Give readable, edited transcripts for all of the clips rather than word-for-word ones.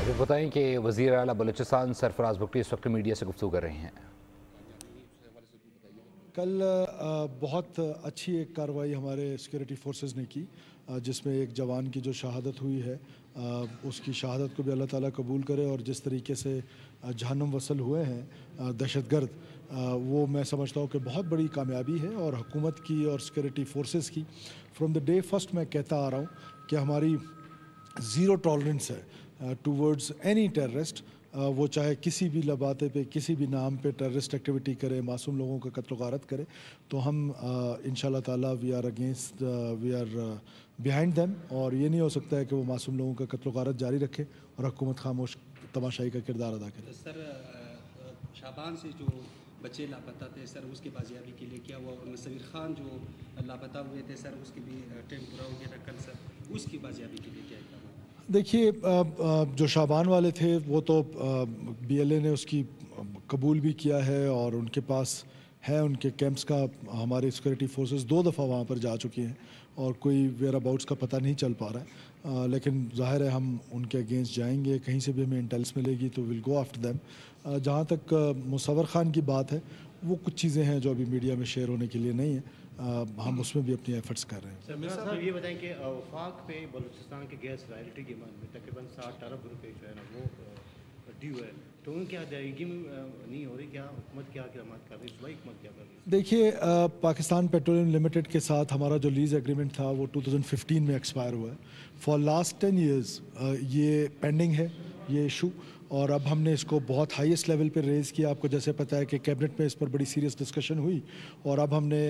ابھی بتائیں کہ وزیر اعلیٰ بلوچستان سرفراز بگٹی اس وقت میڈیا سے گفتگو کر رہے ہیں۔ کل بہت اچھی ایک کارروائی ہمارے سیکورٹی فورسز نے کی، جس میں ایک جوان کی جو شہادت ہوئی ہے، اس کی شہادت کو بھی اللہ تعالیٰ قبول کرے، اور جس طریقے سے جہنم وصل ہوئے ہیں دہشت گرد، وہ میں سمجھتا ہوں کہ بہت بڑی کامیابی ہے، اور حکومت کی اور سیکورٹی فورسز کی فرام دا ڈے فرسٹ میں کہتا آ رہا ہوں کہ ہماری زیرو ٹالرنس ہے ٹورڈز اینی ٹیررسٹ، وہ چاہے کسی بھی لباتے پہ کسی بھی نام پہ ٹیررسٹ ایکٹیویٹی کرے، معصوم لوگوں کا قتل و غارت کرے، تو ہم انشاءاللہ تعالیٰ وی آر بیہائنڈ دیم، اور یہ نہیں ہو سکتا ہے کہ وہ معصوم لوگوں کا قتل و غارت جاری رکھے اور حکومت خاموش تماشائی کا کردار ادا کرے۔ سر شعبان سے جو بچے لاپتہ تھے سر، اس کی بازیابی کے لیے کیا ہوا؟ اور مصور خان جو لاپتہ ہوئے تھے سر، اس کی بھی ٹرین پورا ہو گیا تھا کل سر، اس کی بازیابی کے لیے کیا ہے؟ دیکھیے، جو شعبان والے تھے وہ تو بی ایل اے نے اس کی قبول بھی کیا ہے، اور ان کے پاس ہے ان کے کیمپس کا، ہمارے سیکورٹی فورسز 2 دفعہ وہاں پر جا چکی ہیں، اور کوئی ویئر اباؤٹس کا پتہ نہیں چل پا رہا ہے، لیکن ظاہر ہے ہم ان کے اگینسٹ جائیں گے، کہیں سے بھی ہمیں انٹیلس ملے گی تو ول گو آفٹر دیم۔ جہاں تک مصور خان کی بات ہے، وہ کچھ چیزیں ہیں جو ابھی میڈیا میں شیئر ہونے کے لیے نہیں ہیں، ہم اس میں بھی اپنی ایفرٹس کر رہے ہیں۔ سر صاحب یہ بتائیں کہ وفاق پہ بلوچستان کے گیس رائلٹی کی مد میں تقریباً 60 ارب روپے جو ہے نا وہ ڈیو ہے، تو ان کی ادائیگی میں نہیں ہو رہی، کیا حکومت کیا اقدامات کر رہی ہے، صوبائی حکومت کیا کر رہی ہے؟ دیکھیے، پاکستان پیٹرولیم لمیٹڈ کے ساتھ ہمارا جو لیز ایگریمنٹ تھا وہ 2015 میں ایکسپائر ہوا ہے، فار لاسٹ 10 ایئرز یہ پینڈنگ ہے یہ ایشو، اور اب ہم نے اس کو بہت ہائیسٹ لیول پہ ریز کیا۔ آپ کو جیسے پتہ ہے کہ کیبنٹ میں اس پر بڑی سیریس ڈسکشن ہوئی، اور اب ہم نے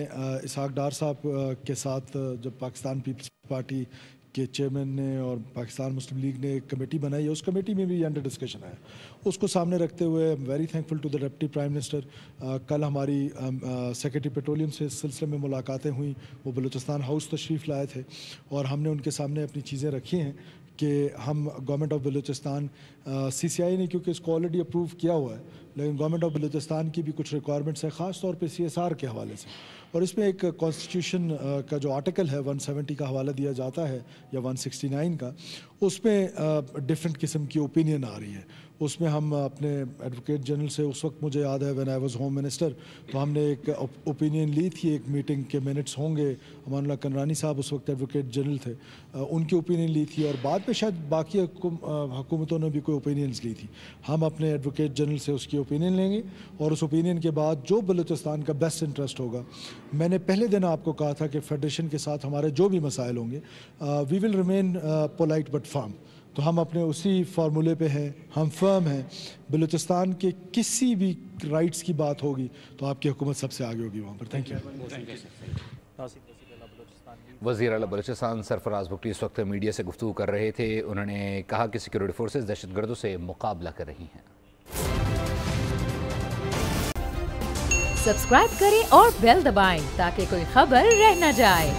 اسحاق ڈار صاحب کے ساتھ، جب پاکستان پیپلز پارٹی کے چیئرمین نے اور پاکستان مسلم لیگ نے ایک کمیٹی بنائی ہے، اس کمیٹی میں بھی انڈر ڈسکشن ہے، اس کو سامنے رکھتے ہوئے very thankful to the deputy prime minister. کل ہماری سیکرٹری پیٹرولیم سے اس سلسلے میں ملاقاتیں ہوئیں، وہ بلوچستان ہاؤس تشریف لائے تھے، اور ہم نے ان کے سامنے اپنی چیزیں رکھی ہیں کہ ہم گورنمنٹ آف بلوچستان، سی سی آئی نے کیونکہ اس کو آلریڈی اپروو کیا ہوا ہے، لیکن گورنمنٹ آف بلوچستان کی بھی کچھ ریکوائرمنٹس ہیں، خاص طور پہ سی ایس آر کے حوالے سے، اور اس میں ایک کانسٹیٹیوشن کا جو آرٹیکل ہے 170 کا حوالہ دیا جاتا ہے، یا 169 کا، اس میں ڈفرینٹ قسم کی اوپینین آ رہی ہے۔ اس میں ہم اپنے ایڈوکیٹ جنرل سے، اس وقت مجھے یاد ہے when I was home minister, تو ہم نے ایک اوپینین لی تھی، ایک میٹنگ کے منٹس ہوں گے، امان اللہ کنرانی صاحب اس وقت ایڈوکیٹ جنرل تھے، ان کی اوپینین لی تھی، اور بعد میں شاید باقی حکومتوں نے بھی کوئی اوپینینز لی تھی۔ ہم اپنے ایڈوکیٹ جنرل سے اس کی اوپینین لیں گے، اور اس اوپینین کے بعد جو بلوچستان کا بیسٹ انٹرسٹ ہوگا، میں نے پہلے دن آپ کو کہا تھا کہ فیڈریشن کے ساتھ ہمارے جو بھی مسائل ہوں گے، وی ول ریمین پولائٹ بٹ فرم، تو ہم اپنے اسی فارمولے پہ ہیں، ہم فرم ہیں۔ بلوچستان کے کسی بھی رائٹس کی بات ہوگی تو آپ کی حکومت سب سے آگے ہوگی وہاں پر۔ Thank you. وزیر اعلیٰ بلوچستان سرفراز بگٹی اس وقت میڈیا سے گفتگو کر رہے تھے، انہوں نے کہا کہ سیکورٹی فورسز دہشت گردوں سے مقابلہ کر رہی ہیں۔ سبسکرائب کریں اور بیل دبائیں تاکہ کوئی خبر رہ نہ جائے۔